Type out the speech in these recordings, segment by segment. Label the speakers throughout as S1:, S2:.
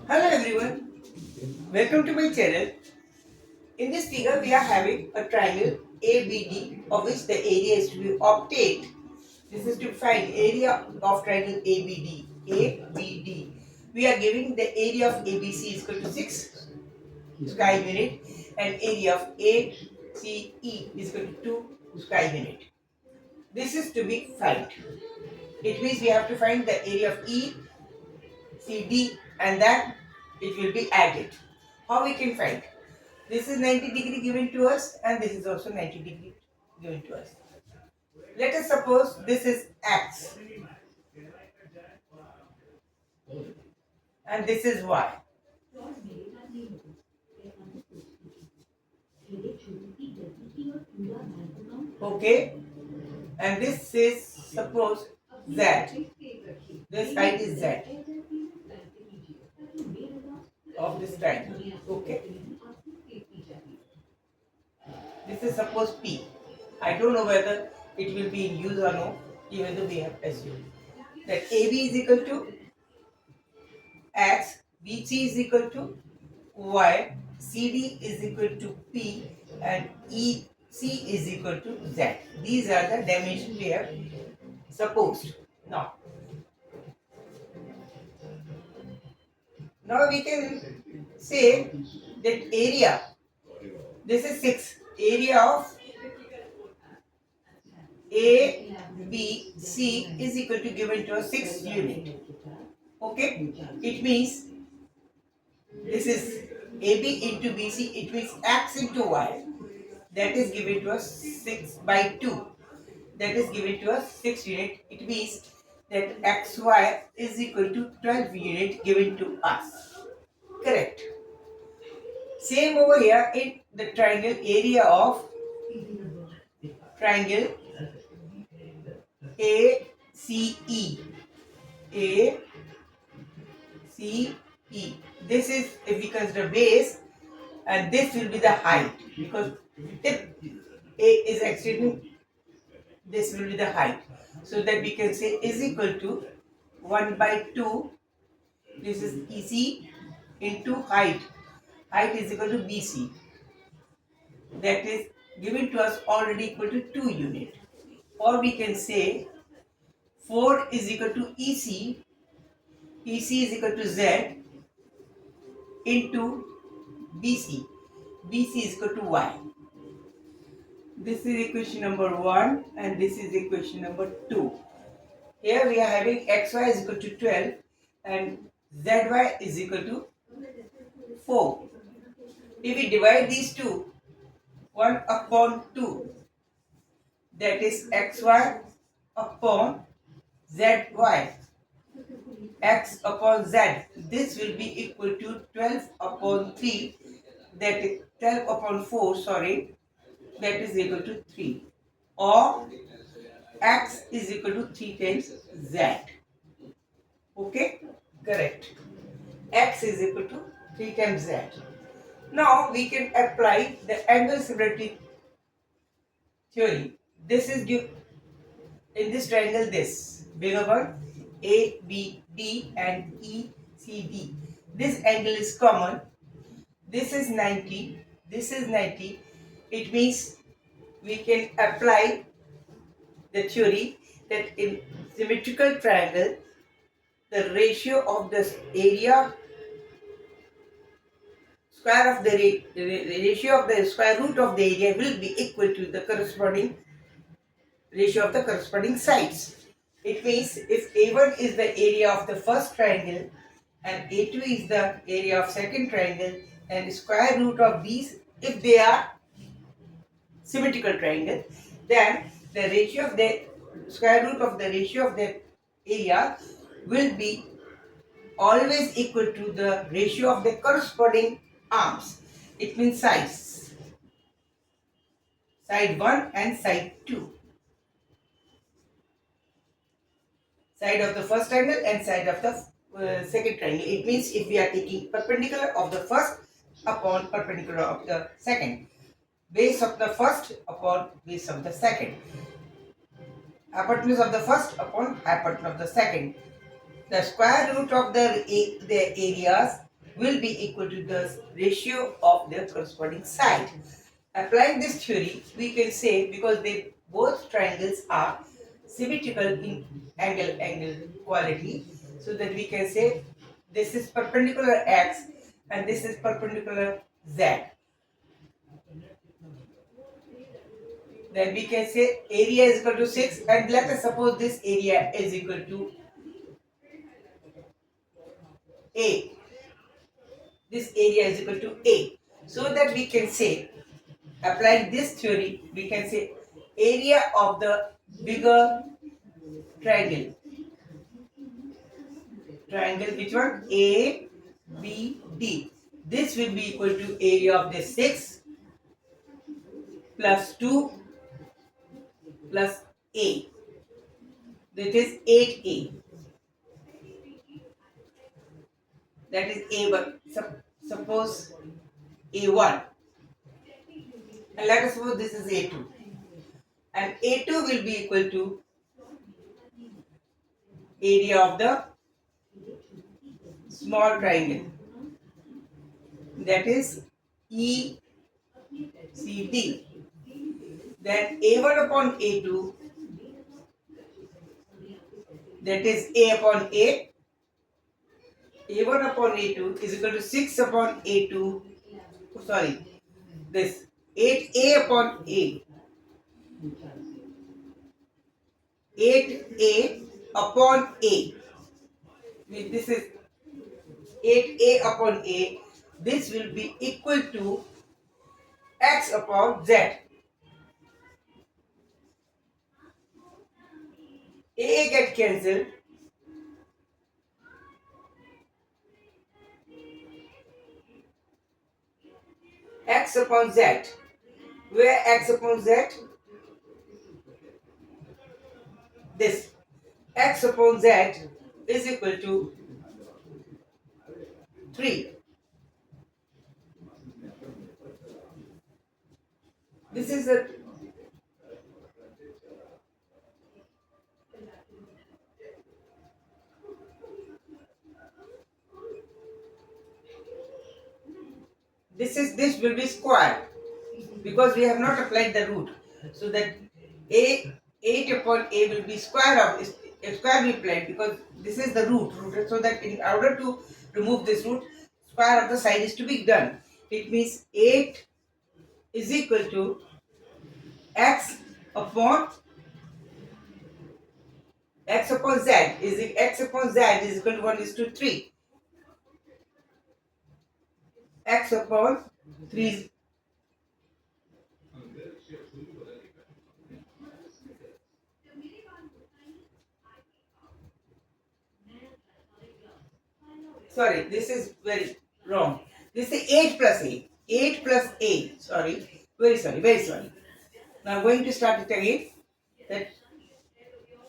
S1: Hello everyone, welcome to my channel. In this figure we are having a triangle ABD of which the area is to be obtained. This is to find area of triangle ABD. ABD. We are giving the area of ABC is equal to 6 square unit and area of ACE is equal to 2 square unit. This is to be found. It means we have to find the area of ECD and then it will be added. How we can find? This is 90-degree given to us and this is also 90-degree given to us. Let us suppose this is X and this is Y. Okay, and this is suppose Z. This height is Z of this triangle. Okay, this is suppose P. I don't know whether it will be in use or no, even though we have assumed that AB is equal to X, BC is equal to Y, CD is equal to P, and EC is equal to Z. These are the dimensions we have supposed. Now we can say that area, this is 6, area of A, B, C is equal to given to a 6 unit. Okay, it means this is AB into BC, it means X into Y. That is given to us 6 by 2. That is given to us 6 unit. It means that XY is equal to 12 unit given to us. Correct. Same over here in the triangle area of triangle ACE. ACE. This is if we consider base and this will be the height because if A is extending, this will be the height. So that we can say is equal to 1 by 2. This is EC into height. Height is equal to BC. That is given to us already equal to 2 unit. Or we can say 4 is equal to EC. EC is equal to Z into BC. BC is equal to Y. This is equation number 1 and this is equation number 2. Here we are having XY is equal to 12 and ZY is equal to 4. If we divide these two, 1 upon 2, that is XY upon ZY. X upon Z. This will be equal to 12 upon 3, that is 12 upon 4, sorry, that is equal to 3. Or X is equal to 3 times Z. Okay, correct. X is equal to 3 times Z. Now we can apply the angle similarity theory. This is due in this triangle, this bigger one, ABD and ECD. This angle is common. This is 90. This is 90. It means we can apply the theory that in symmetrical triangle, the ratio of the area square of the ratio of the square root of the area will be equal to the corresponding ratio of the corresponding sides. It means if A1 is the area of the first triangle and A2 is the area of second triangle and square root of these, if they are symmetrical triangle, then the ratio of the square root of the ratio of the area will be always equal to the ratio of the corresponding arms. It means sides. Side 1 and side 2. Side of the first triangle and side of the second triangle. It means if we are taking perpendicular of the first upon perpendicular of the second, base of the first upon base of the second, hypotenuse of the first upon hypotenuse of the second, the square root of the areas will be equal to the ratio of their corresponding side. Applying this theory, we can say, because they both triangles are symmetrical in angle quality, so that we can say this is perpendicular x and this is perpendicular z. Then we can say area is equal to 6, and let us suppose this area is equal to A. This area is equal to A. So that we can say, applying this theory, we can say area of the bigger triangle. Triangle which one? A, B, D. This will be equal to area of this 6 plus 2 plus A. That is 8A. That is A1. Suppose A1. And let us suppose this is A2. And A2 will be equal to area of the small triangle. That is ECD. Then A1 upon A2, that is A upon A. A1 upon A2 is equal to 6 upon A2. Sorry, this 8A upon A. 8A upon A. This is 8A upon A. This will be equal to x upon z. A get cancelled. X upon z. Where x upon z? This. X upon z is equal to 3. This is a this will be square, because we have not applied the root. So that A 8 upon A will be square of a square we applied, because this is the root. So that in order to remove this root, square of the side is to be done. It means 8 is equal to x upon z x upon z is equal to 1:3. X upon 3. Sorry, this is very wrong. This is 8 plus A. 8 plus A. Sorry. Very sorry. Now going to start it again. That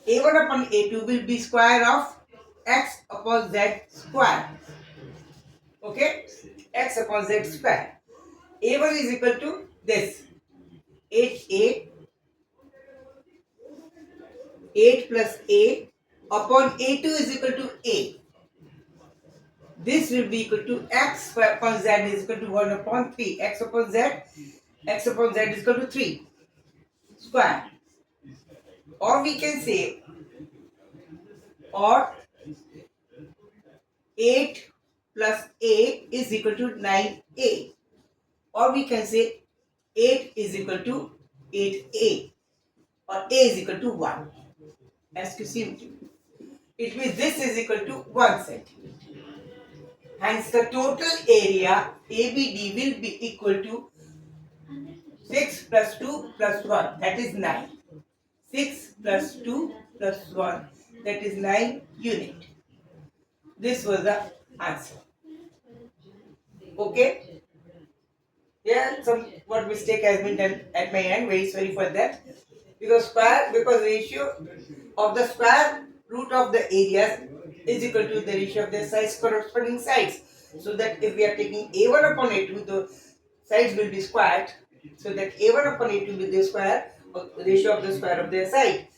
S1: A1 upon A2 will be square of x upon z square. Okay? X upon z square. A1 is equal to this. 8A. 8 plus A upon A2 is equal to A. This will be equal to x upon z is equal to 1 upon 3. X upon z is equal to 3 square. Or we can say, or 8 plus A is equal to 9A. Or we can say 8 is equal to 8A. Or A is equal to 1. As you see, it means this is equal to 1 centimeter. Hence the total area ABD will be equal to 6 plus 2 plus 1, that is 9. 6 plus 2 plus 1, that is 9 unit. This was the answer. Okay? Yeah, some what mistake has been done at my end. Very sorry for that. Because ratio of the square root of the areas is equal to the ratio of their sides corresponding sides. So that if we are taking A1 upon A2, the sides will be squared. So that A1 upon A2 will be the square of the ratio of the square of their side.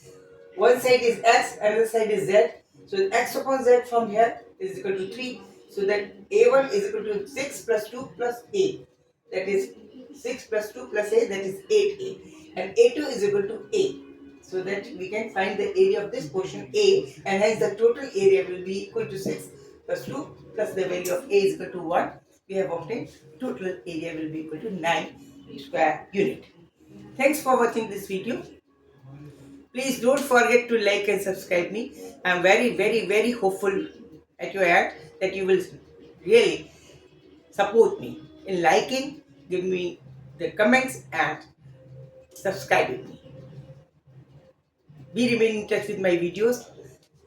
S1: One side is x, another side is z. So x upon z from here is equal to 3. So that A1 is equal to 6 plus 2 plus A. That is 6 plus 2 plus A, that is 8A. And A2 is equal to A. So that we can find the area of this portion A, and hence the total area will be equal to 6 plus 2 plus the value of A is equal to 1. We have obtained total area will be equal to 9 square unit. Thanks for watching this video. Please don't forget to like and subscribe me. I am very hopeful at your end that you will really support me in liking, give me the comments and subscribing me. Be remain in touch with my videos.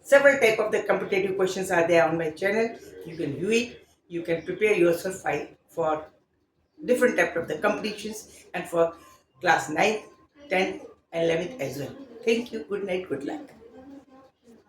S1: Several type of the competitive questions are there on my channel. You can view it. You can prepare yourself for different type of the competitions and for class 9th, 10th and 11th as well. Thank you. Good night. Good luck.